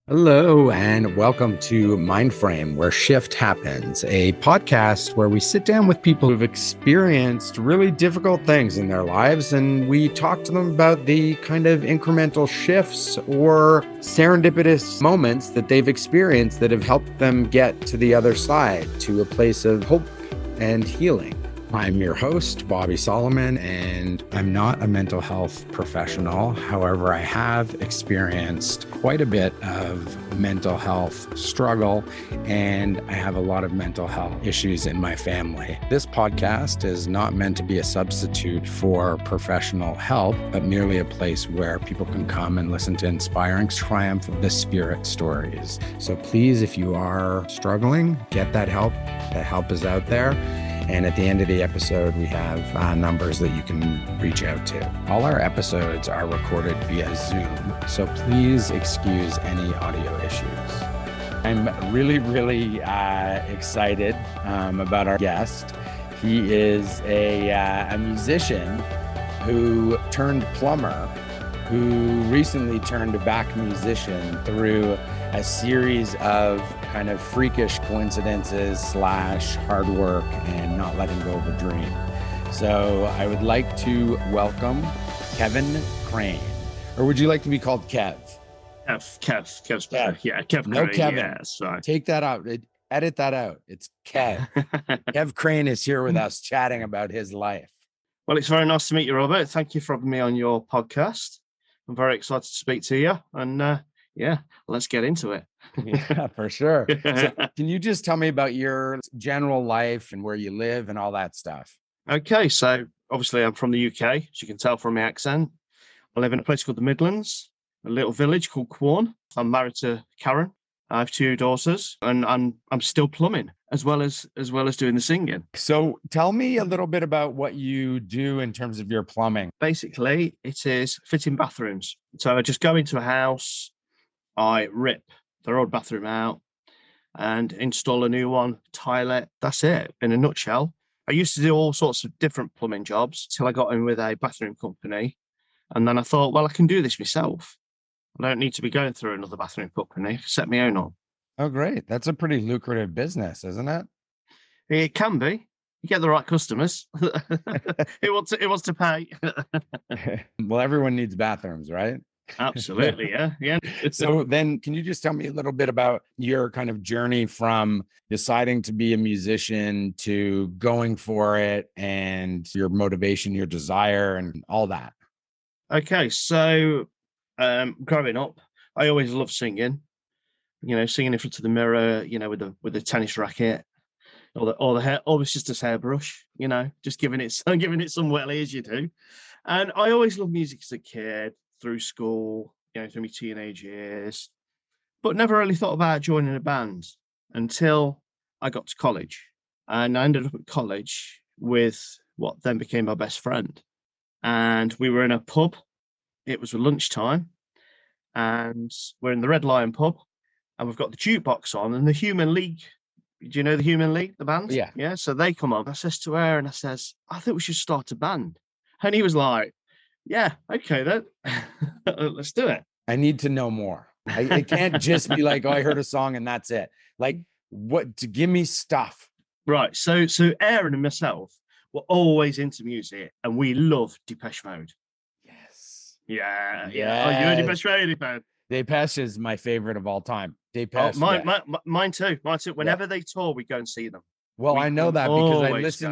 Hello, and welcome to Mindframe, where shift happens, a podcast where we sit down with people who've experienced really difficult things in their lives and we talk to them about the kind of incremental shifts or serendipitous moments that they've experienced that have helped them get to the other side, to a place of hope and healing. I'm your host, Bobby Solomon, and I'm not a mental health professional. However, I have experienced quite a bit of mental health struggle, and I have a lot of mental health issues in my family. This podcast is not meant to be a substitute for professional help, but merely a place where people can come and listen to inspiring triumph of the spirit stories. So please, if you are struggling, get that help. That help is out there. And at the end of the episode, we have numbers that you can reach out to. All our episodes are recorded via Zoom, so please excuse any audio issues. I'm really excited about our guest. He is a musician who turned plumber, who recently turned back musician through a series of kind of freakish coincidences / hard work and not letting go of a dream. So I would like to welcome Kev Crane, or would you like to be called Kev? Kev. Yeah, Kev Crane. No, Kevin. Yeah, sorry. Take that out. Edit that out. It's Kev. Kev Crane is here with us chatting about his life. Well, it's very nice to meet you, Robert. Thank you for having me on your podcast. I'm very excited to speak to you. And yeah, let's get into it. Yeah, for sure. So can you just tell me about your general life and where you live and all that stuff? Okay, so obviously I'm from the UK, as you can tell from my accent. I live in a place called the Midlands, a little village called Quorn. I'm married to Karen. I have 2 daughters, and I'm still plumbing as well as doing the singing. So tell me a little bit about what you do in terms of your plumbing. Basically, it is fitting bathrooms. So I just go into a house, I rip their old bathroom out and install a new one, tile it. That's it in a nutshell. I used to do all sorts of different plumbing jobs till I got in with a bathroom company. And then I thought, well, I can do this myself. I don't need to be going through another bathroom company. I can set my own on. Oh, great. That's a pretty lucrative business, isn't it? It can be. You get the right customers. It wants to pay. Well, everyone needs bathrooms, right? Absolutely, yeah. So then can you just tell me a little bit about your kind of journey from deciding to be a musician to going for it and your motivation, your desire and all that? Okay, so growing up, I always loved singing. You know, singing in front of the mirror, you know, with the tennis racket, or the hair, always just a hairbrush, you know, just giving it some welly as you do. And I always loved music as a kid, through school, you know, through my teenage years, but never really thought about joining a band until I got to college. And I ended up at college with what then became my best friend. And we were in a pub. It was lunchtime, and we're in the Red Lion pub, and we've got the jukebox on, and the Human League. Do you know the Human League, the band? Yeah. Yeah. So they come on. I says to her, and I says, I think we should start a band. And he was like, yeah, okay then. Let's do it. I need to know more. It can't just be like, oh, I heard a song and that's it. Like, what to give me stuff. Right. So Aaron and myself were always into music, and we loved Depeche Mode. Yes. Yeah. Yes. Oh, you're a Depeche Mode fan. Depeche is my favorite of all time. Depeche. Mine too. Whenever they tour, we go and see them. Well, I know that because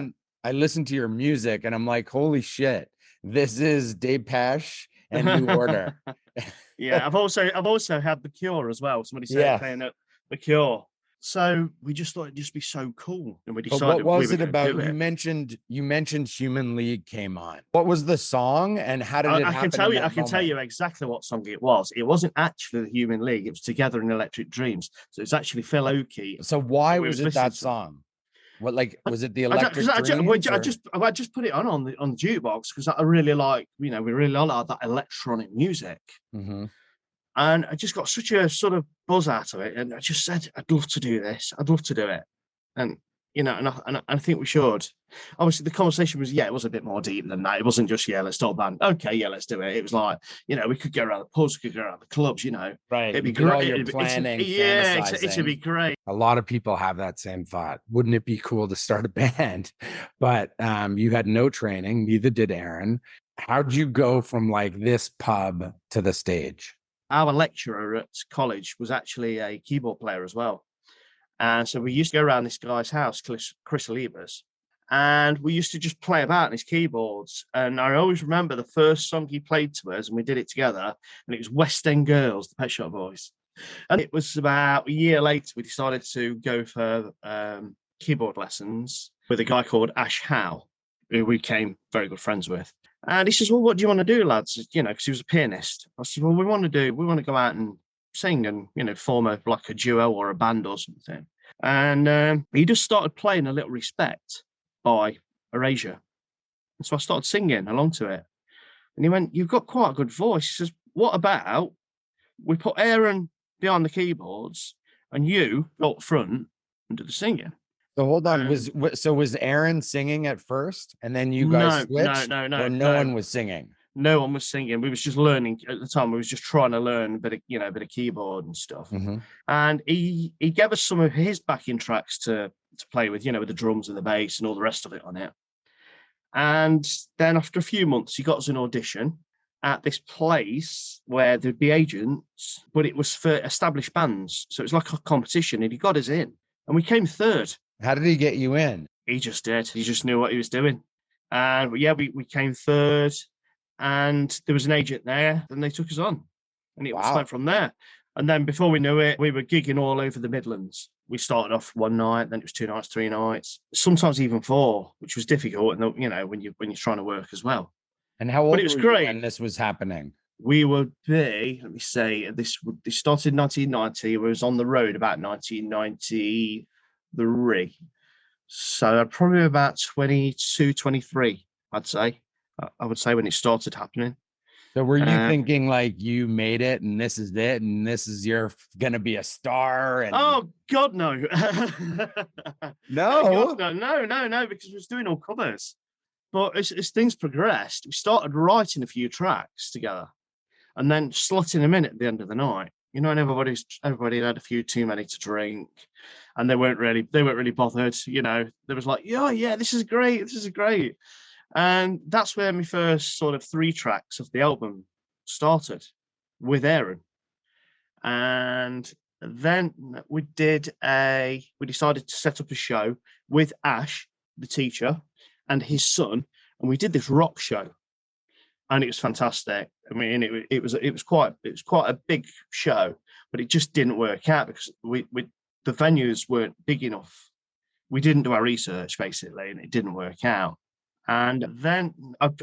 I listen to your music and I'm like, holy shit, this is Depeche and New Order. Yeah, I've also had The Cure as well. Somebody said playing at The Cure. So we just thought it'd just be so cool, and we decided. But what was it about? You mentioned Human League came on. What was the song, and how did it happen? I can tell you exactly what song it was. It wasn't actually the Human League. It was Together in Electric Dreams. So it's actually Phil Oakey. So why was it that song? What, like, was it the Electric Dreams? I just put it on the jukebox because I really like, you know, we really like that electronic music. Mm-hmm. And I just got such a sort of buzz out of it. And I just said, I'd love to do this. I'd love to do it. And and I think we should. Obviously, the conversation was, it was a bit more deep than that. It wasn't just, let's start a band. Okay, let's do it. It was like, we could go around the pubs, we could go around the clubs, Right. It'd be You did all great. your planning, It'd be fantasizing. great. A lot of people have that same thought. Wouldn't it be cool to start a band? But you had no training, neither did Aaron. How'd you go from like this pub to the stage? Our lecturer at college was actually a keyboard player as well. And so we used to go around this guy's house, Chris Lieber's, and we used to just play about on his keyboards. And I always remember the first song he played to us, and we did it together, and it was West End Girls, the Pet Shop Boys. And it was about a year later, we decided to go for keyboard lessons with a guy called Ash Howe, who we became very good friends with. And he says, well, what do you want to do, lads? Because he was a pianist. I said, well, we want to go out and sing and, form a duo or a band or something. And he just started playing A Little Respect by Erasure. And so I started singing along to it. And he went, you've got quite a good voice. He says, what about we put Aaron behind the keyboards and you up front and do the singing? So hold on, was Aaron singing at first, and then you guys switched? No, or no one was singing. No one was singing. We was just learning at the time. We was just trying to learn a bit of keyboard and stuff. Mm-hmm. And he gave us some of his backing tracks to play with, with the drums and the bass and all the rest of it on it. And then after a few months, he got us an audition at this place where there'd be agents, but it was for established bands. So it was like a competition, and he got us in, and we came third. How did he get you in? He just did. He just knew what he was doing. And we came third, and there was an agent there, and they took us on. And it was went from there. And then before we knew it, we were gigging all over the Midlands. We started off one night, then it was 2 nights, 3 nights, sometimes even 4, which was difficult. And when you're trying to work as well. And how old were you when this was happening? We would be, let me say, this started in 1990. It was on the road about 1993. So probably about 22, 23, I'd say. I would say when it started happening. So were you thinking like you made it and this is it and this is you're gonna be a star? And oh God, no. No. No, because we was doing all covers. But as things progressed, we started writing a few tracks together and then slotting them in at the end of the night. And everybody had a few too many to drink, and they weren't really bothered. There was like, yeah, this is great. And that's where my first sort of 3 tracks of the album started with Aaron. And then we decided to set up a show with Ash, the teacher, and his son, and we did this rock show, and it was fantastic. I mean, it was quite a big show, but it just didn't work out because the venues weren't big enough. We didn't do our research basically, and it didn't work out. And then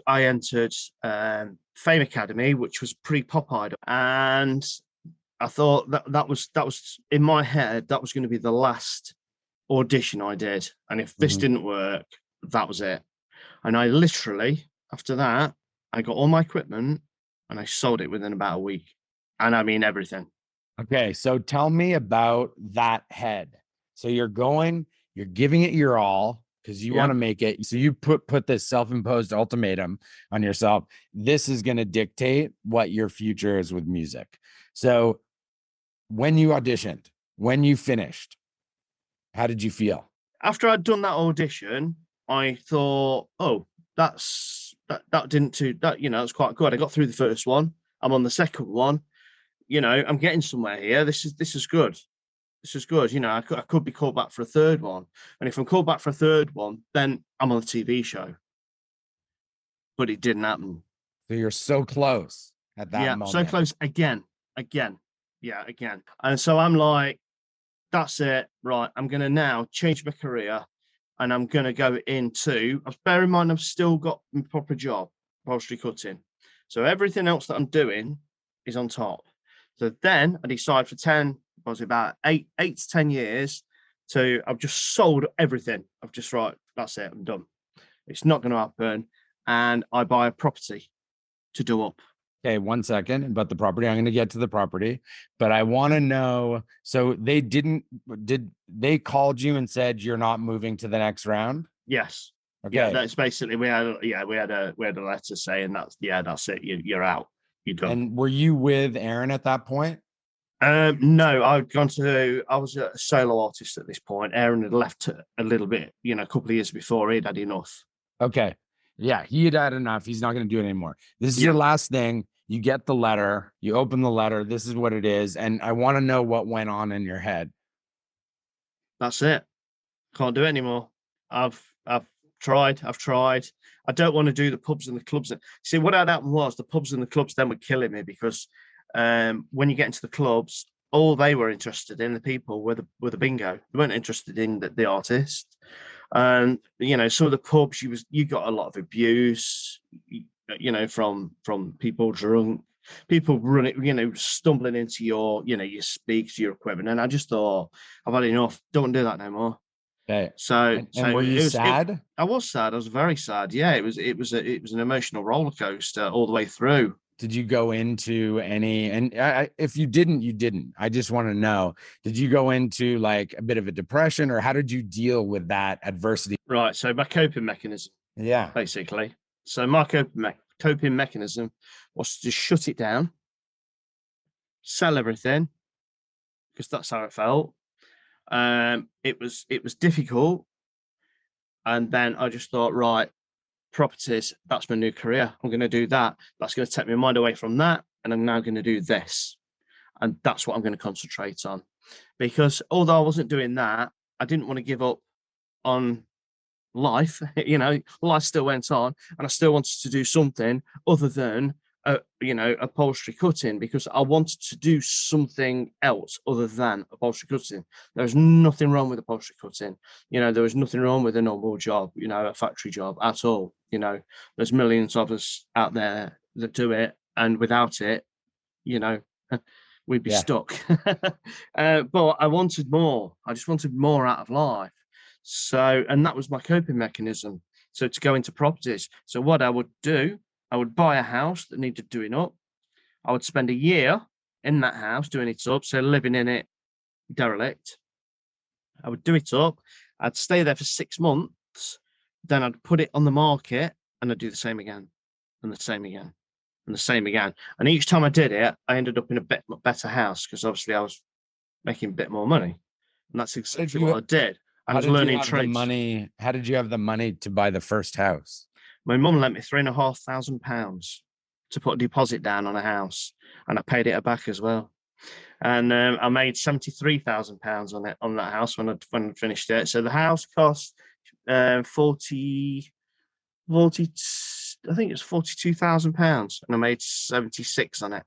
I entered Fame Academy, which was pre-Pop Idol, and I thought that was in my head that was going to be the last audition I did, and if this didn't work, that was it. And I literally, after that, I got all my equipment and I sold it within about a week. And I mean everything. Okay, so tell me about that head. So you're giving it your all because you want to make it. So you put this self-imposed ultimatum on yourself. This is going to dictate what your future is with music. So when you auditioned, when you finished, how did you feel? After I'd done that audition, I thought, oh, that was quite good. I got through the first one. I'm on the second one. I'm getting somewhere here. This is good. This is good. I could be called back for a third one. And if I'm called back for a third one, then I'm on the TV show. But it didn't happen. So you're so close at that moment. So close again. Yeah, again. And so I'm like, that's it. Right. I'm going to now change my career. And I'm going to go into, bear in mind, I've still got my proper job, upholstery cutting. So everything else that I'm doing is on top. So then I decided for about 8 to 10 years I've just sold everything. I've just, right, that's it. I'm done. It's not going to happen. And I buy a property to do up. Okay, 1 second about the property. I'm going to get to the property, but I want to know. So did they called you and said you're not moving to the next round? Yes. Yeah, Okay. that's basically we had a letter saying that's it. You're out. You're done. And were you with Aaron at that point? No, I was a solo artist at this point. Aaron had left a little bit, a couple of years before. He'd had enough. Okay. Yeah, he had enough. He's not going to do it anymore. This is your Yeah, last thing. You get the letter, you open the letter. This is what it is. And I want to know what went on in your head. that's it. Can't do it anymore. I've tried. I've tried. I don't want to do the pubs and the clubs. See, what had happened was the pubs and the clubs then were killing me because when you get into the clubs, all they were interested in, the people, were the bingo. They weren't interested in the artist. And some of the pubs, you got a lot of abuse, from people drunk, people running, stumbling into your speaks, your equipment. And I just thought, I've had enough. Don't want to do that no more. Okay. So, And were you sad? I was sad. I was very sad. Yeah, it was an emotional roller coaster all the way through. Did you go into any, and if you didn't, you didn't. I just want to know, did you go into like a bit of a depression, or how did you deal with that adversity? Right. So my coping mechanism, Yeah. basically. So my coping mechanism was to just shut it down, sell everything, because that's how it felt. It was difficult, and then I just thought, right, properties, that's my new career. I'm going to do that. That's going to take my mind away from that, and I'm now going to do this, and that's what I'm going to concentrate on. Because although I wasn't doing that, I didn't want to give up on life. Life still went on, and I still wanted to do something other than upholstery cutting, because I wanted to do something else other than upholstery cutting. There was nothing wrong with upholstery cutting. There was nothing wrong with a normal job, a factory job at all. There's millions of us out there that do it, and without it, you know, we'd be Yeah. stuck. But I wanted more. I just wanted more out of life. So, and that was my coping mechanism. So to go into properties. So what I would do, I would buy a house that needed doing up. I would spend a year in that house doing it up. So living in it derelict. I would do it up. I'd stay there for 6 months. Then I'd put it on the market, and I'd do the same again, and the same again, and the same again. And each time I did it, I ended up in a bit better house, because obviously I was making a bit more money. And that's exactly what I did. I How was did you learning have the trades. money? How did you have the money to buy the first house? My mum lent me £3,500 to put a deposit down on a house, and I paid it back as well. And I made £73,000 on that house when I finished it. So the house cost 40, I think it was £42,000, and I made 76 on it.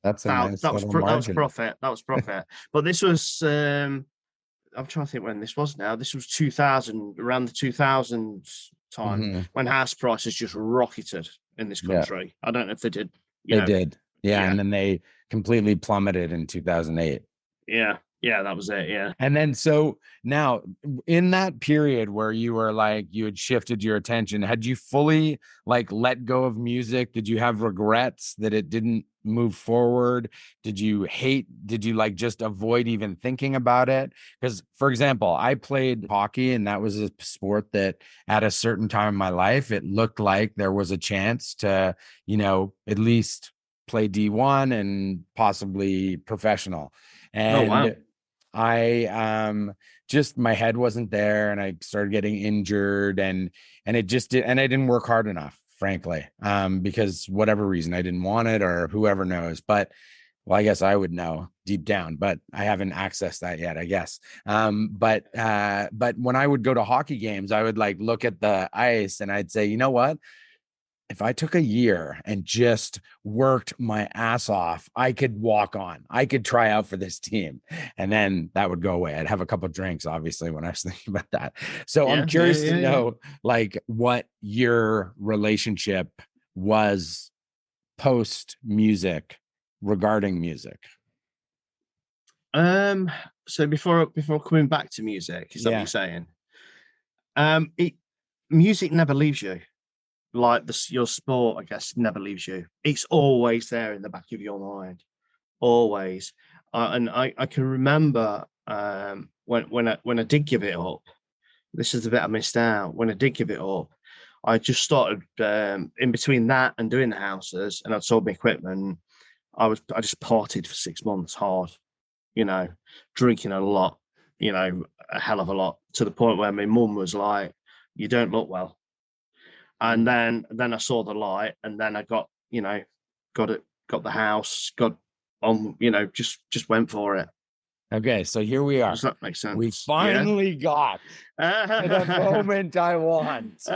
That's a That, nice that was little that was margin. profit. That was profit. But this was I'm trying to think when this was now. This was 2000, around the 2000 time, Mhm. when house prices just rocketed in this Yeah, country. I don't know if they did, they did. Yeah, yeah, and then they completely plummeted in 2008. yeah, that was it. Yeah. And then so now in that period where you were like you had shifted your attention, had you fully like let go of music? Did you have regrets that it didn't move forward? Did you like just avoid even thinking about it? Because for example, I played hockey, and that was a sport that at a certain time in my life, it looked like there was a chance to, at least play D1 and possibly professional. Oh wow. And just my head wasn't there, and I started getting injured, and it just did, and I didn't work hard enough, frankly, because whatever reason I didn't want it, or whoever knows. But well, I guess I would know deep down, but I haven't accessed that yet, I guess. But when I would go to hockey games, I would like look at the ice, and I'd say, you know what? If I took a year and just worked my ass off, I could walk on. I could try out for this team. And then that would go away. I'd have a couple of drinks, obviously, when I was thinking about that. So I'm Yeah, curious to yeah. know, like, what your relationship was post music regarding music. So before coming back to music, is that what Yeah. you're saying? It Music never leaves you. like your sport, I guess, never leaves you. It's always there in the back of your mind, always. And I can remember when I did give it up. This is the bit I missed out. When I did give it up, I just started in between that and doing the houses, and I'd sold my equipment. I just partied for 6 months hard, you know, drinking a lot, a hell of a lot, to the point where my mum was like, "You don't look well." And then I saw the light, and then I got, got the house, got on, just went for it. Okay, so here we are. Does that make sense? We finally got to the moment I want. So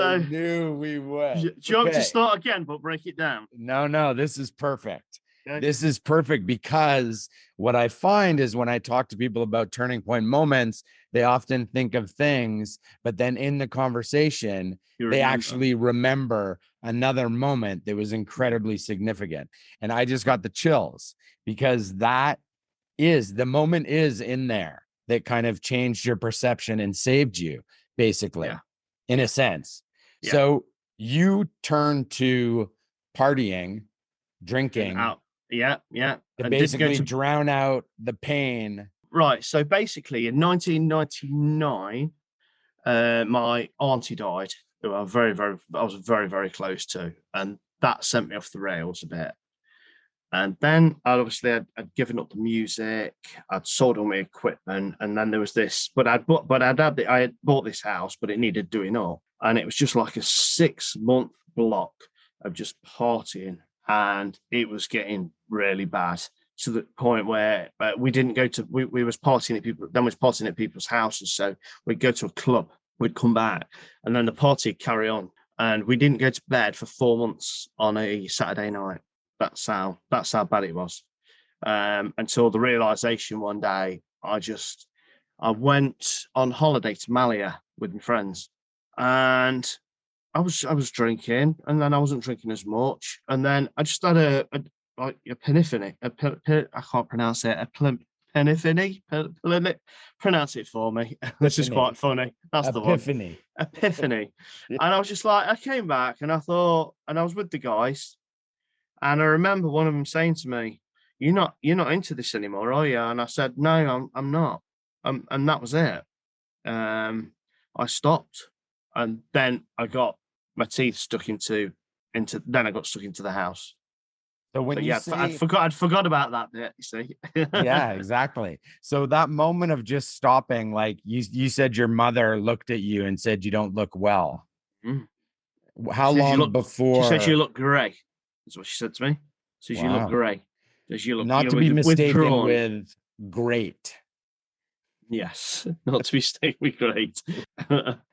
I knew we would. do you want to start again, but break it down? No, this is perfect. Okay. This is perfect, because what I find is when I talk to people about turning point moments, they often think of things, but then in the conversation, they actually remember another moment that was incredibly significant. And I just got the chills, because that is the moment is in there that kind of changed your perception and saved you, basically, in a sense. Yeah. So you turn to partying, drinking, to basically drown out the pain. Right. So basically, in 1999, my auntie died, who I was very, very close to, and that sent me off the rails a bit. And then I'd given up the music, I'd sold all my equipment, and then there was this. But I had bought this house, but it needed doing up, and it was just like a 6-month block of just partying, and it was getting really bad, to the point where we didn't go to. We was partying at people's houses. So we'd go to a club, we'd come back, and then the party would carry on, and we didn't go to bed for 4 months on a Saturday night. That's how bad it was. Until the realization one day, I went on holiday to Malia with my friends, and I was drinking, and then I wasn't drinking as much, and then I just had a epiphany. I can't pronounce it. Epiphany. Pronounce it for me. This is quite funny. That's Epiphany. The one. Epiphany. And I was just like, I came back, and I thought, and I was with the guys. And I remember one of them saying to me, "You're not into this anymore, are you?" And I said, "No, I'm not." And that was it. I stopped, and then I got my teeth stuck into. Then I got stuck into the house. So when I'd forgot about that bit. You see? Yeah, exactly. So that moment of just stopping, like you said, your mother looked at you and said, "You don't look well." Mm. How long before? She said you look grey. That's what she said to me. Says you look grey. Says you look not to be mistaken with great. Yes, not to be mistaken with great.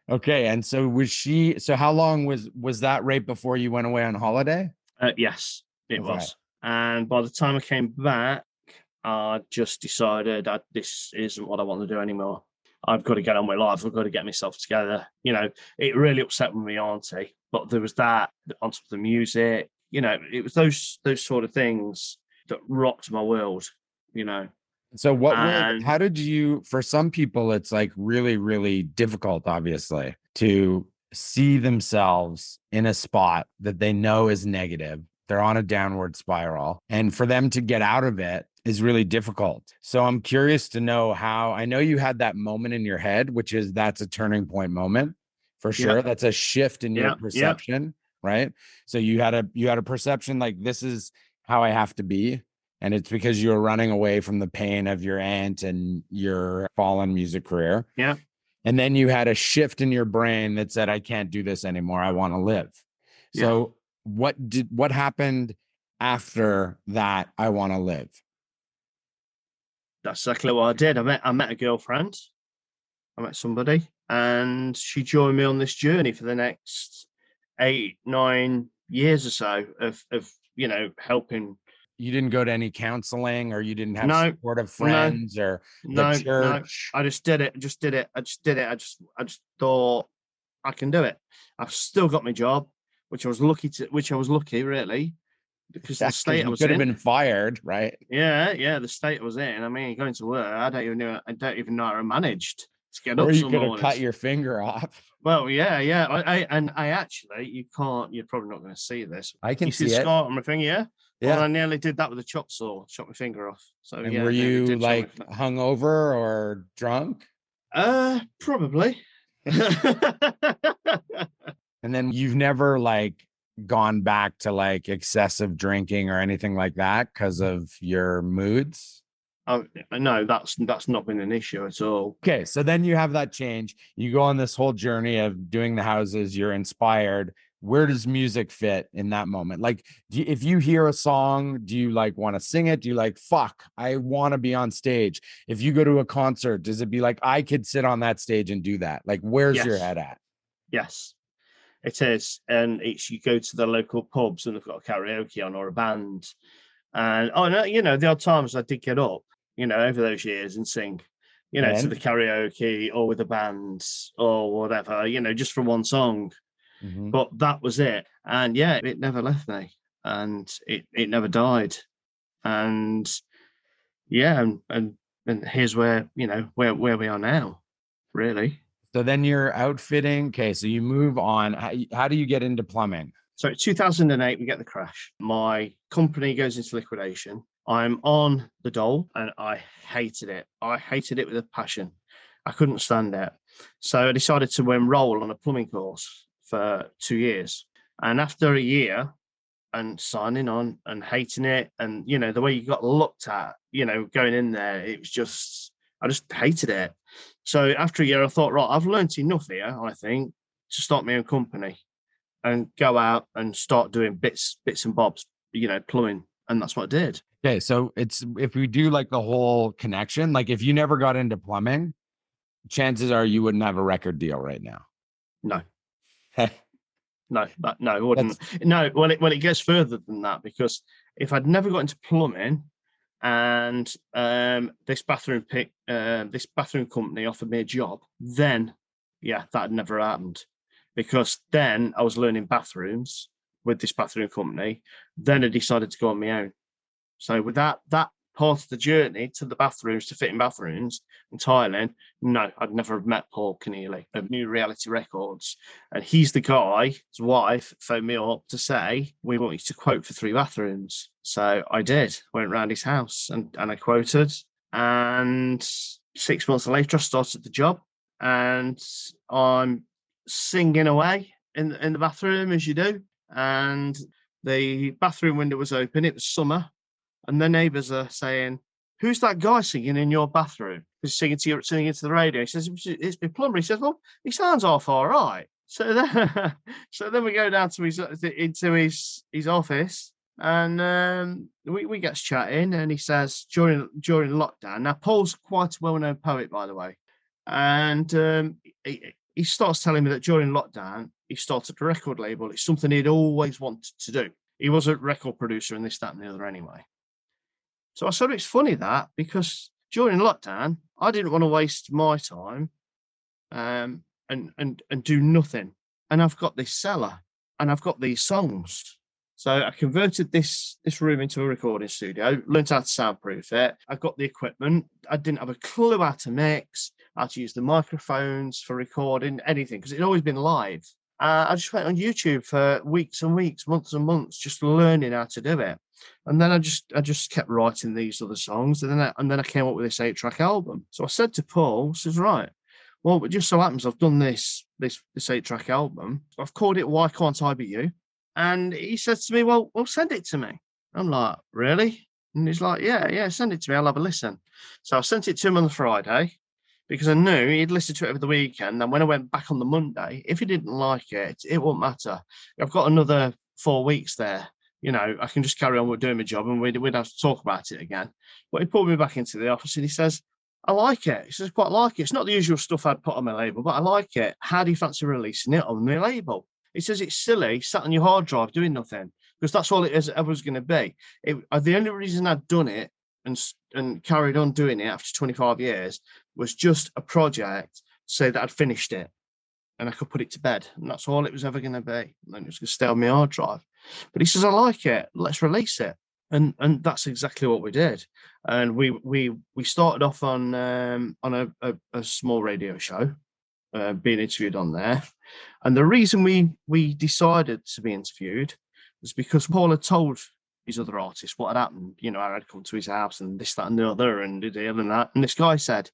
Okay, and so was she? So how long was that right before you went away on holiday? Yes, it was. And by the time I came back, I just decided that this isn't what I want to do anymore. I've got to get on with life. I've got to get myself together. It really upset with my auntie, but there was that on top of the music. It was those sort of things that rocked my world, So how did you, for some people, it's like really, really difficult, obviously, to see themselves in a spot that they know is negative. They're on a downward spiral, and for them to get out of it is really difficult. So I'm curious to know how. I know you had that moment in your head, that's a turning point moment for sure. Yep. That's a shift in your perception. Yep. Right. So you had a perception like, this is how I have to be. And it's because you were running away from the pain of your aunt and your fallen music career. Yeah. And then you had a shift in your brain that said, I can't do this anymore. I want to live. Yeah. So what happened after that? I want to live. That's exactly what I did. I met a girlfriend. I met somebody, and she joined me on this journey for the next 8-9 years or so of helping. You didn't go to any counseling, or you didn't have supportive friends or the church? No. I just did it. I just thought, I can do it. I've still got my job, which I was lucky really, because the state I was in. Could have been fired, right? Yeah, the state I was in. I mean, going to work, I don't even know how I managed. to get Or up you some could have cut mornings. your finger off. Well, yeah. I actually, you can't. You're probably not going to see this. I can You see see the it. scar on my finger, yeah. Well, Yeah. I nearly did that with a chop saw. Shot my finger off. So And yeah, were I nearly you did chop my like finger. hungover or drunk? Probably. And then you've never like gone back to like excessive drinking or anything like that because of your moods? Oh no, that's not been an issue at all. Okay, so then you have that change. You go on this whole journey of doing the houses, you're inspired. Where does music fit in that moment? Like, if you hear a song, do you like want to sing it? Do you like, fuck, I want to be on stage? If you go to a concert, does it be like, I could sit on that stage and do that? Like, where's your Yes, head at? yes, it is. And it's you go to the local pubs and they've got a karaoke on or a band. And oh no, the odd times I did get up, over those years and sing, to the And karaoke or with the bands or whatever, just for one song. Mhm. But that was it. And yeah, it never left me and it never died. And yeah, and here's where, where we are now, really. So then you're outfitting. Okay, so you move on. How do you get into plumbing? So 2008, we get the crash. My company goes into liquidation. I'm on the dole and I hated it. I hated it with a passion. I couldn't stand it. So I decided to enroll on a plumbing course for 2 years. And after a year and signing on and hating it, and the way you got looked at, going in there, it was just, I just hated it. So after a year, I thought, right, I've learned enough here, I think, to start my own company and go out and start doing bits and bobs, plumbing. And that's what I did. Okay, so it's if we do like the whole connection, like if you never got into plumbing, chances are you wouldn't have a record deal right now. No, no, it wouldn't. That's No, well, it gets further than that, because if I'd never got into plumbing and this bathroom company offered me a job, then yeah, that had never happened, because then I was learning bathrooms with this bathroom company. Then I decided to go on my own. So with that part of the journey to the bathrooms, to fitting bathrooms in Thailand, no, I'd never have met Paul Keneally of New Reality Records. And he's the guy, his wife phoned me up to say, we want you to quote for 3 bathrooms. So I did, went round his house and I quoted. And 6 months later, I started the job and I'm singing away in the bathroom as you do. And the bathroom window was open. It was summer. And the neighbours are saying, who's that guy singing in your bathroom? He's singing to the radio. He says, it's my plumber. He says, well, he sounds half all right. So then we go down to into his office, and we get chatting, and he says during lockdown. Now Paul's quite a well-known poet, by the way, and he starts telling me that during lockdown he started a record label. It's something he'd always wanted to do. He was a record producer and this, that, and the other anyway. So I said, it's funny that, because during lockdown, I didn't want to waste my time and do nothing. And I've got this cellar and I've got these songs. So I converted this room into a recording studio, learned how to soundproof it. I've got the equipment. I didn't have a clue how to mix, how to use the microphones for recording, anything, because it'd always been live. I just went on YouTube for weeks and weeks, months and months, just learning how to do it. And then I just kept writing these other songs, and then I came up with this 8-track album. So I said to Paul, says, right, well, it just so happens I've done this 8-track album. I've called it Why Can't I Be You? And he says to me, well, send it to me. I'm like, really? And he's like, yeah, send it to me. I'll have a listen. So I sent it to him on the Friday, because I knew he'd listen to it over the weekend. And when I went back on the Monday, if he didn't like it, it won't matter. I've got another 4 weeks there. I can just carry on with doing my job, and we'd have to talk about it again. But he pulled me back into the office and he says, I like it. He says, quite like it. It's not the usual stuff I'd put on my label, but I like it. How do you fancy releasing it on my label? He says, it's silly, sat on your hard drive doing nothing, because that's all it is ever was going to be. The only reason I'd done it and carried on doing it after 25 years was just a project to say that I'd finished it and I could put it to bed. And that's all it was ever going to be. And then it was going to stay on my hard drive. But he says, I like it. Let's release it. And that's exactly what we did. And we started off on a small radio show, being interviewed on there. And the reason we decided to be interviewed was because Paul had told his other artists what had happened. You know, I had come to his house and this, that, and the other, and did and that. And this guy said,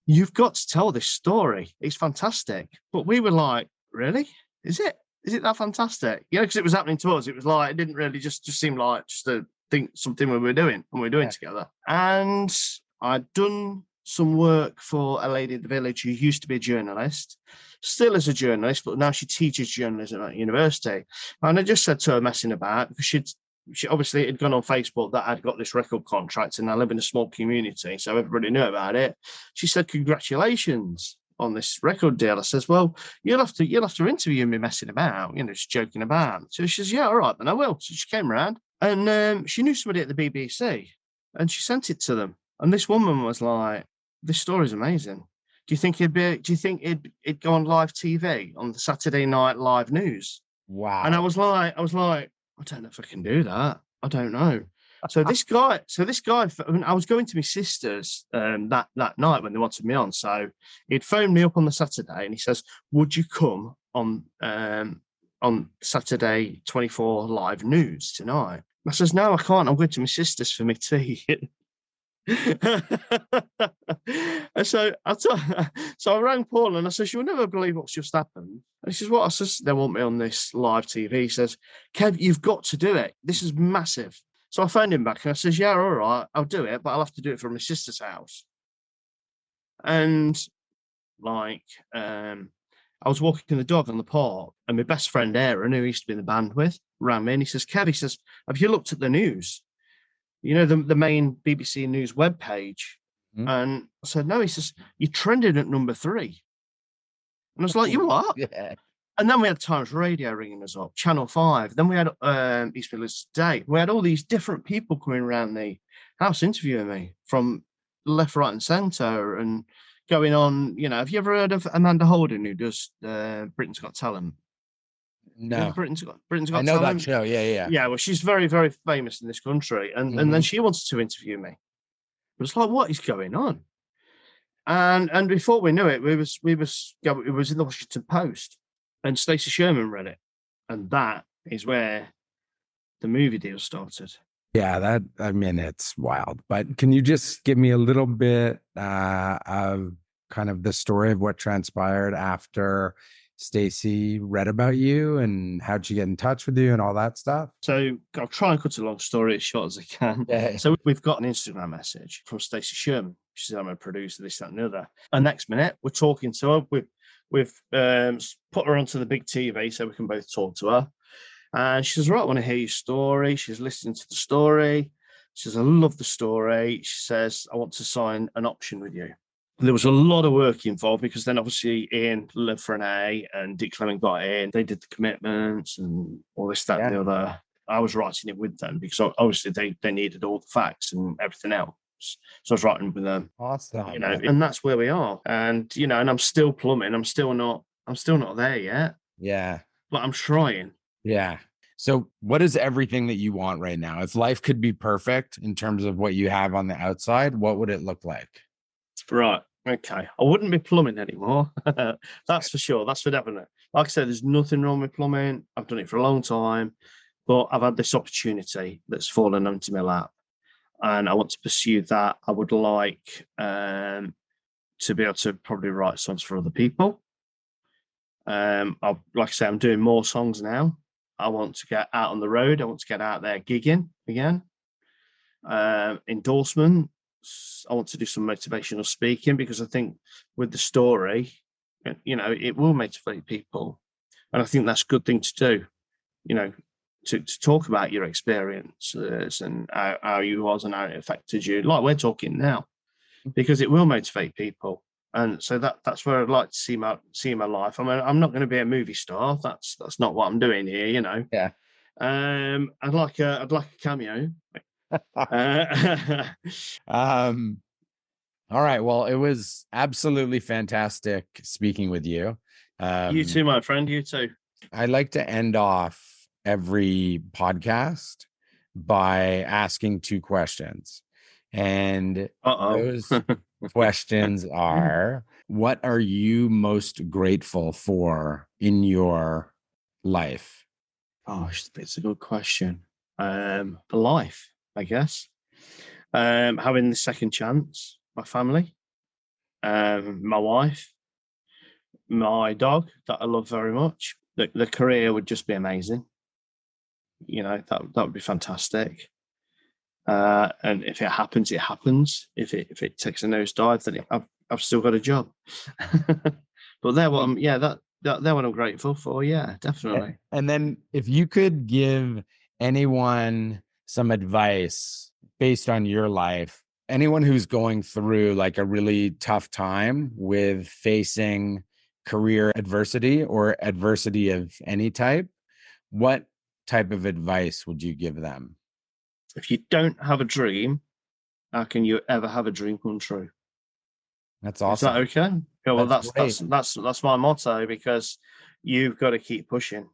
"You've got to tell this story. It's fantastic." But we were like, "Really? Is it? Is it that fantastic?" You know, because it was happening to us. It was like, it didn't really just seem like just a think something we were doing and we were doing together. And I'd done some work for a lady in the village who used to be a journalist, still is a journalist, but now she teaches journalism at university. And I just said to her, messing about, because she obviously had gone on Facebook that I'd got this record contract and I live in a small community, so everybody knew about it. She said, "Congratulations on this record deal." I says, "Well, you'll have to interview me messing about, you know, just joking about." So she says, "Yeah, all right, then I will." So she came around and she knew somebody at the BBC and she sent it to them. And this woman was like, "This story's amazing. Do you think it'd go on live TV on the Saturday night live news?" Wow. And I was like, "I don't know if I can do that. I don't know." So this guy, I was going to my sister's that night when they wanted me on. So he'd phoned me up on the Saturday and he says, "Would you come on Saturday 24 live news tonight?" I says, "No, I can't. I'm going to my sister's for my tea." And so I rang Paul and I says, "You'll never believe what's just happened." And he says, "What?" I says, "They want me on this live TV." He says, "Kev, you've got to do it. This is massive." So I phoned him back and I says, "Yeah, all right, I'll do it, but I'll have to do it from my sister's house." And like, I was walking the dog on the park and my best friend Aaron, who I used to be in the band with, ran me and he says, "Kev," he says, "have you looked at the news? You know, the main BBC News webpage?" Mhm. And I said, "No." He says, "You're trending at number 3. And I was like, "You what?" Yeah. And then we had Times Radio ringing us up, Channel 5. Then we had East Midlands Today. We had all these different people coming around the house interviewing me from left, right, and centre and going on. You know, have you ever heard of Amanda Holden, who does Britain's Got Talent? You know, No, Britain's I Got know that Talent. show. Yeah, yeah. Yeah, well, she's very, very famous in this country. And then Mhm. she wanted to interview me. It was like, what is going on? And before we knew it, it was in the Washington Post, and Stacey Sherman read it, and that is where the movie deal started. Yeah, I mean, it's wild. But can you just give me a little bit of kind of the story of what transpired after Stacey read about you and how'd she get in touch with you and all that stuff? So I'll try and cut a long story as short as I can. Yeah. So we've got an Instagram message from Stacey Sherman. She said, "I'm a producer, this, that, and the other." And next minute, we're talking to her. We've put her onto the big TV so we can both talk to her. And she says, "Right, I want to hear your story." She's listening to the story. She says, "I love the story." She says, "I want to sign an option with you." There was a lot of work involved because then obviously Ian lived for an A and Dick Clement got in. They did the commitments and all this, that, and the other. I was writing it with them because obviously they needed all the facts and everything else. So I was writing with them, Awesome. you know, and that's where we are. And, you know, and I'm still plumbing. I'm still not there yet, Yeah. but I'm trying. Yeah. So what is everything that you want right now? If life could be perfect in terms of what you have on the outside, what would it look like? Right. Okay. I wouldn't be plumbing anymore. That's for sure. That's for definite. Like I said, there's nothing wrong with plumbing. I've done it for a long time, but I've had this opportunity that's fallen onto my lap, and I want to pursue that. I would like to be able to probably write songs for other people. Like I say, I'm doing more songs now. I want to get out on the road. I want to get out there gigging again. Endorsement. I want to do some motivational speaking because I think with the story, you know, it will motivate people. And I think that's a good thing to do, you know, to talk about your experiences and how you was and how it affected you, like we're talking now, because it will motivate people. And so that's where I'd like to see my life. I mean, I'm not going to be a movie star. That's not what I'm doing here, you know. Yeah. I'd like a cameo. Um, all right. Well, it was absolutely fantastic speaking with you. You too, my friend. You too. I like to end off every podcast by asking two questions. And Uh-oh. those questions are, what are you most grateful for in your life? Gosh, it's a good question. For life, I guess. Having the second chance, my family, my wife, my dog that I love very much. The career would just be amazing. That would be fantastic. And if it happens, it happens. If it takes a nosedive, then I've still got a job. But they're what I'm grateful for. Yeah, definitely. And then if you could give anyone some advice based on your life, anyone who's going through like a really tough time with facing career adversity or adversity of any type, what type of advice would you give them? If you don't have a dream, how can you ever have a dream come true? That's Is that awesome. okay? Yeah, well, That's that's great. that's that's that's my motto, because you've got to keep pushing,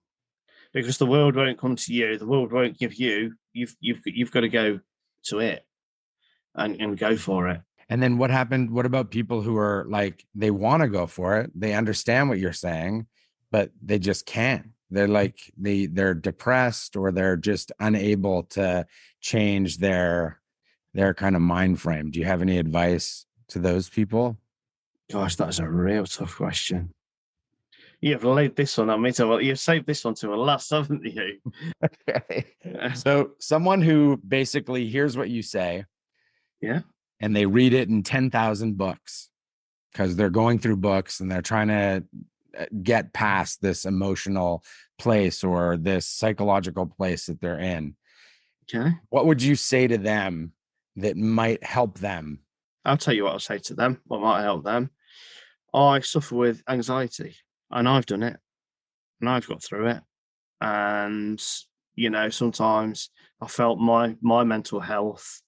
because the world won't come to you. The world won't give you. You've got to go to it and go for it. And then what happened? What about people who are like, they want to go for it? They understand what you're saying, but they just can't. They're like, they're depressed, or they're just unable to change their kind of mind frame. Do you have any advice to those people? Gosh, that's a real tough question. You've laid this one on me. Well, you've saved this one to a last, haven't you? Okay. So someone who basically hears what you say Yeah. and they read it in 10,000 books because they're going through books and they're trying to get past this emotional place or this psychological place that they're in. Okay. What would you say to them that might help them? I'll tell you what I'll say to them. What might help them. I suffer with anxiety, and I've done it, and I've got through it. And sometimes I felt my mental health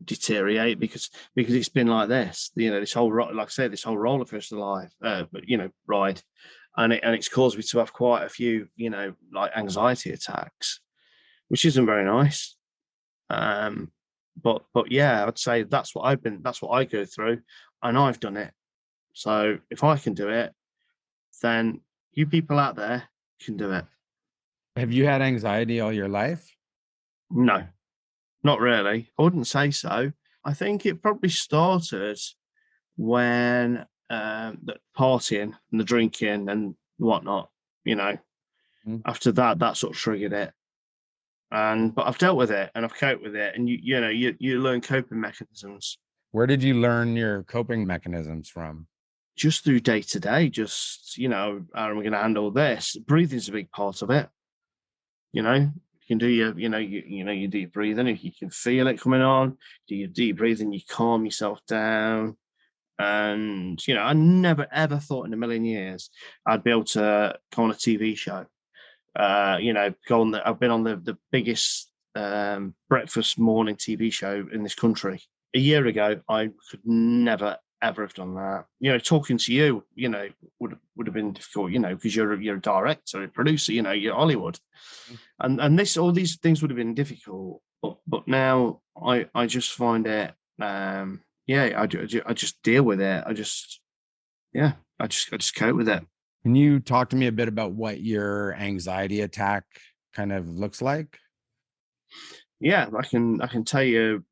deteriorate because it's been like this. This whole, like I said, this whole roller coaster life, ride, and it's caused me to have quite a few, like anxiety attacks, which isn't very nice. Um, but yeah, I'd say that's what I go through, and I've done it. So if I can do it, then you people out there can do it. Have you had anxiety all your life? No, not really. I wouldn't say so. I think it probably started when the partying and the drinking and whatnot. You know, Mhm. After that, that sort of triggered it. But I've dealt with it and I've coped with it, and you learn coping mechanisms Where did you learn your coping mechanisms from? just through day to day. Just how am I going to handle this? Breathing's a big part of it. You can do your deep breathing. If you can feel it coming on, do your deep breathing, you calm yourself down. And I never ever thought in a million years I'd be able to go on a TV show. I've been on the biggest breakfast morning TV show in this country. A year ago, I could never ever have done that. Talking to you, would have been difficult. Because you're a director, a producer. You're Hollywood, and all these things would have been difficult. But now I just find it. I just deal with it. I just cope with it. Can you talk to me a bit about what your anxiety attack kind of looks like? Yeah, I can tell you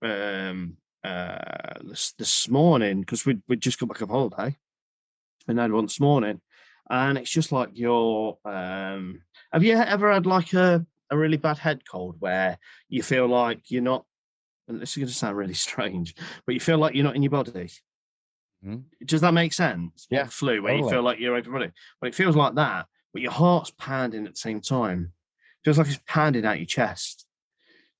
this morning, because we just come back of holiday, and I had one this morning, and it's just like your have you ever had like a really bad head cold where you feel like you're not, and this is going to sound really strange, but you feel like you're not in your body? Mhm. Does that make sense? Or Yeah, the flu, where you totally. feel like you're overrunning, but it feels like that, but your heart's pounding at the same time. Feels like it's pounding out your chest.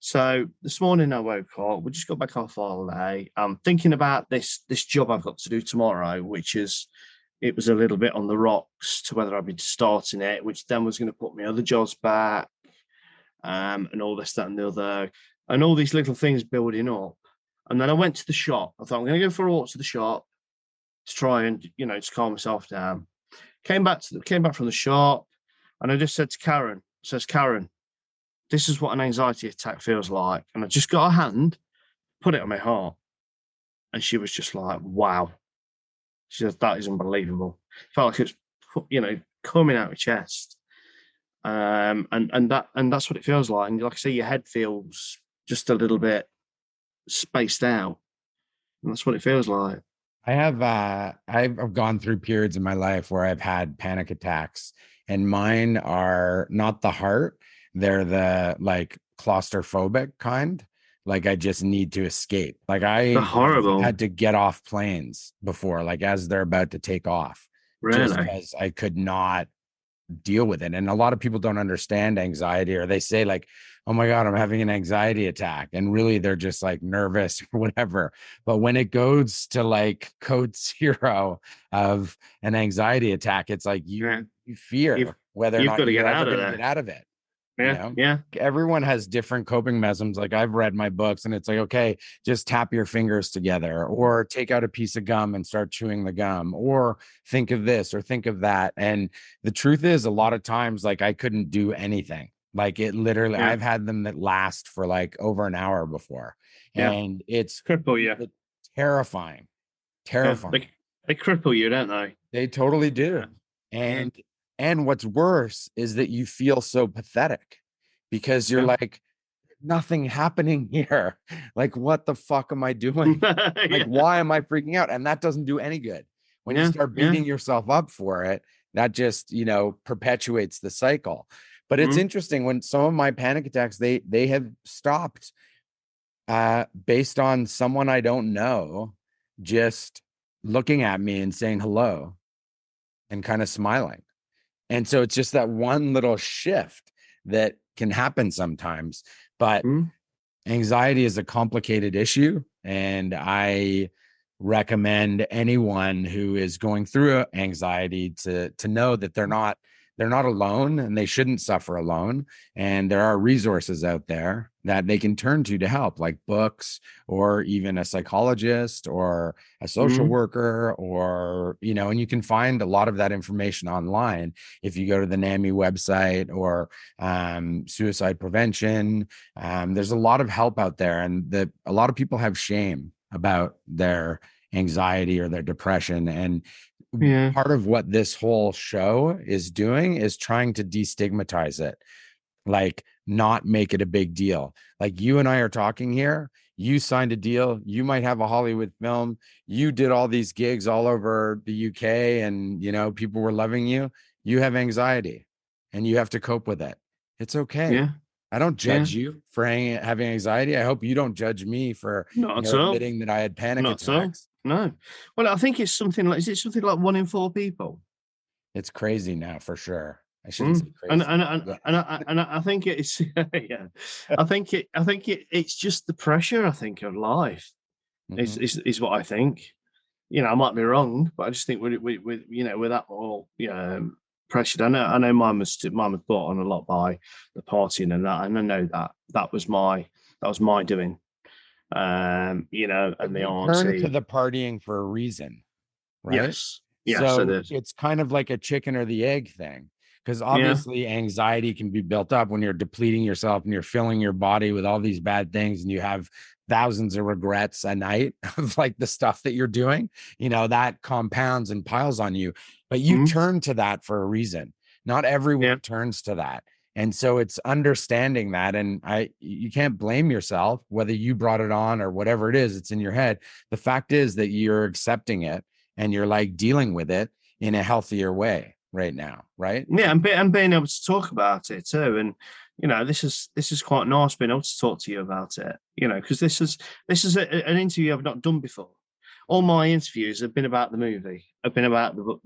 So this morning I woke up. We just got back off holiday. I'm thinking about this job I've got to do tomorrow, which is, it was a little bit on the rocks to whether I'd be starting it, which then was going to put my other jobs back, and all this, that, and the other, and all these little things building up. And then I went to the shop. I thought I'm going to go for a walk to the shop to try and to calm myself down. Came back from the shop, and I just said to Karen, says Karen, this is what an anxiety attack feels like. And I just got a hand, put it on my heart. And she was just like, wow. She said, that is unbelievable. Felt like it's, coming out of your chest. And that's what it feels like. And like I say, your head feels just a little bit spaced out. And that's what it feels like. I've gone through periods in my life where I've had panic attacks, and mine are not the heart, they're the like claustrophobic kind. Like I just need to escape. Like They're I have horrible. had to get off planes before, like as they're about to take off, just Really? because I could not deal with it. And a lot of people don't understand anxiety, or they say like, oh my God, I'm having an anxiety attack. And really they're just like nervous or whatever. But when it goes to like code zero of an anxiety attack, it's like Yeah. you You've fear whether or you've got not to get you're out ever of going to get there. out of it. You Yeah, know, yeah. everyone has different coping mechanisms. Like I've read my books and it's like, okay, just tap your fingers together, or take out a piece of gum and start chewing the gum, or think of this or think of that. And the truth is, a lot of times, like I couldn't do anything. Like it literally, Yeah, I've had them that last for like over an hour before. yeah. And it's Cripple you. terrifying, Yeah, terrifying. they cripple you, don't they? They totally Yeah, do. yeah, And what's worse is that you feel so pathetic because you're yeah. like, nothing happening here. Like, what the fuck am I doing? Like, Yeah, why am I freaking out? And that doesn't do any good. When you yeah, start yeah. beating yourself up for it, that just, perpetuates the cycle. But it's Mm, interesting, when some of my panic attacks, they have stopped based on someone I don't know just looking at me and saying hello and kind of smiling. And so it's just that one little shift that can happen sometimes. But mm, anxiety is a complicated issue, and I recommend anyone who is going through anxiety to know that they're not alone, and they shouldn't suffer alone. And there are resources out there that they can turn to help, like books, or even a psychologist, or a social mm. worker, or and you can find a lot of that information online if you go to the NAMI website, or suicide prevention. There's a lot of help out there, and a lot of people have shame about their anxiety or their depression. And Yeah, part of what this whole show is doing is trying to destigmatize it, like not make it a big deal. Like you and I are talking here. You signed a deal. You might have a Hollywood film. You did all these gigs all over the UK, and people were loving you. You have anxiety and you have to cope with it. It's okay. yeah, I don't yeah. judge you for having anxiety. I hope you don't judge me for, Not at all. admitting that I had panic Not at all. attacks. No. Well, I think it's something like, is it something like 1 in 4 people? It's crazy now for sure. I shouldn't say Mm. And crazy. and and Yeah. and I think it's yeah. I think it's just the pressure, I think, of life is Mhm. is is what I think. I might be wrong, but I just think with that all pressured. I know mine was brought on a lot by the partying and that, and I know that was my doing. But And the you turn to auntie. the partying for a reason, right? Yes, yes, it So is. it's kind of like a chicken or the egg thing, because Yeah. obviously anxiety can be built up when you're depleting yourself and you're filling your body with all these bad things, and you have thousands of regrets a night of like the stuff that you're doing, that compounds and piles on you. But you Mm, turn to that for a reason. Not yeah. everyone turns to that. And so it's understanding that. And you can't blame yourself whether you brought it on or whatever it is, it's in your head. The fact is that you're accepting it, and you're like dealing with it in a healthier way right now, right? Yeah, and being able to talk about it too, and this is quite nice being able to talk to you about it. Because this is an interview I've not done before. All my interviews have been about the movie, have been about the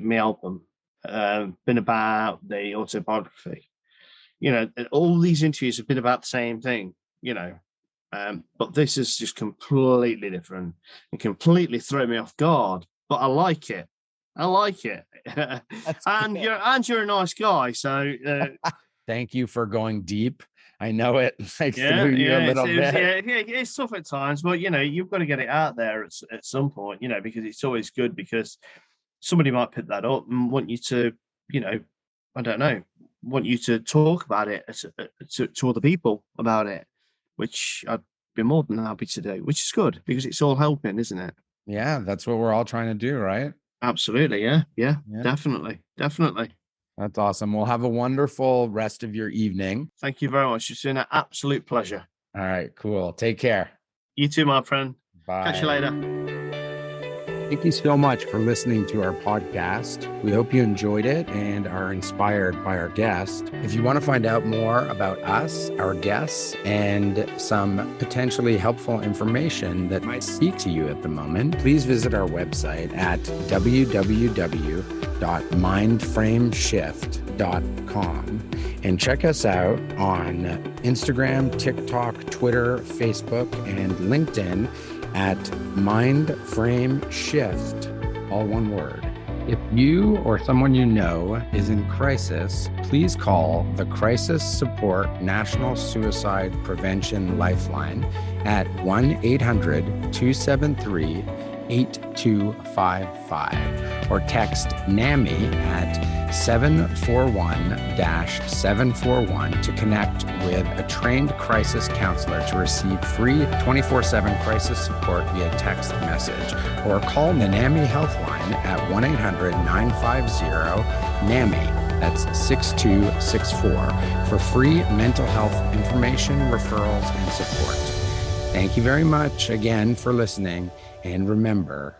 my album, been about the autobiography. All these interviews have been about the same thing. You know, but this is just completely different and completely thrown me off guard. But I like it. I like it. That's and good. you're a nice guy. So Thank you for going deep. I know it like threw yeah, you a yeah, little bit. it's tough at times, but you've got to get it out there at some point. Because it's always good because somebody might pick that up and want you to, you know, I don't know, want you to talk about it to other people about it, which I'd be more than happy to do, which is good because it's all helping, isn't it? Yeah, that's what we're all trying to do, right? Absolutely. Yeah. Yeah. Yeah. Definitely. Definitely. That's awesome. We'll have a wonderful rest of your evening. Thank you very much. It's been an absolute pleasure. All right, cool. Take care. You too, my friend. Bye. Catch you later. Thank you so much for listening to our podcast. We hope you enjoyed it and are inspired by our guest. If you want to find out more about us, our guests, and some potentially helpful information that might speak to you at the moment, please visit our website at www.mindframeshift.com and check us out on Instagram, TikTok, Twitter, Facebook, and LinkedIn at Mind Frame Shift, all one word. If you or someone you know is in crisis, please call the Crisis Support National Suicide Prevention Lifeline at 1-800-273-8255 or text NAMI at 741-741 to connect with a trained crisis counselor to receive free 24/7 crisis support via text message, or call the NAMI Healthline at 1-800-950-NAMI. That's 6264 for free mental health information, referrals, and support. Thank you very much again for listening. And remember,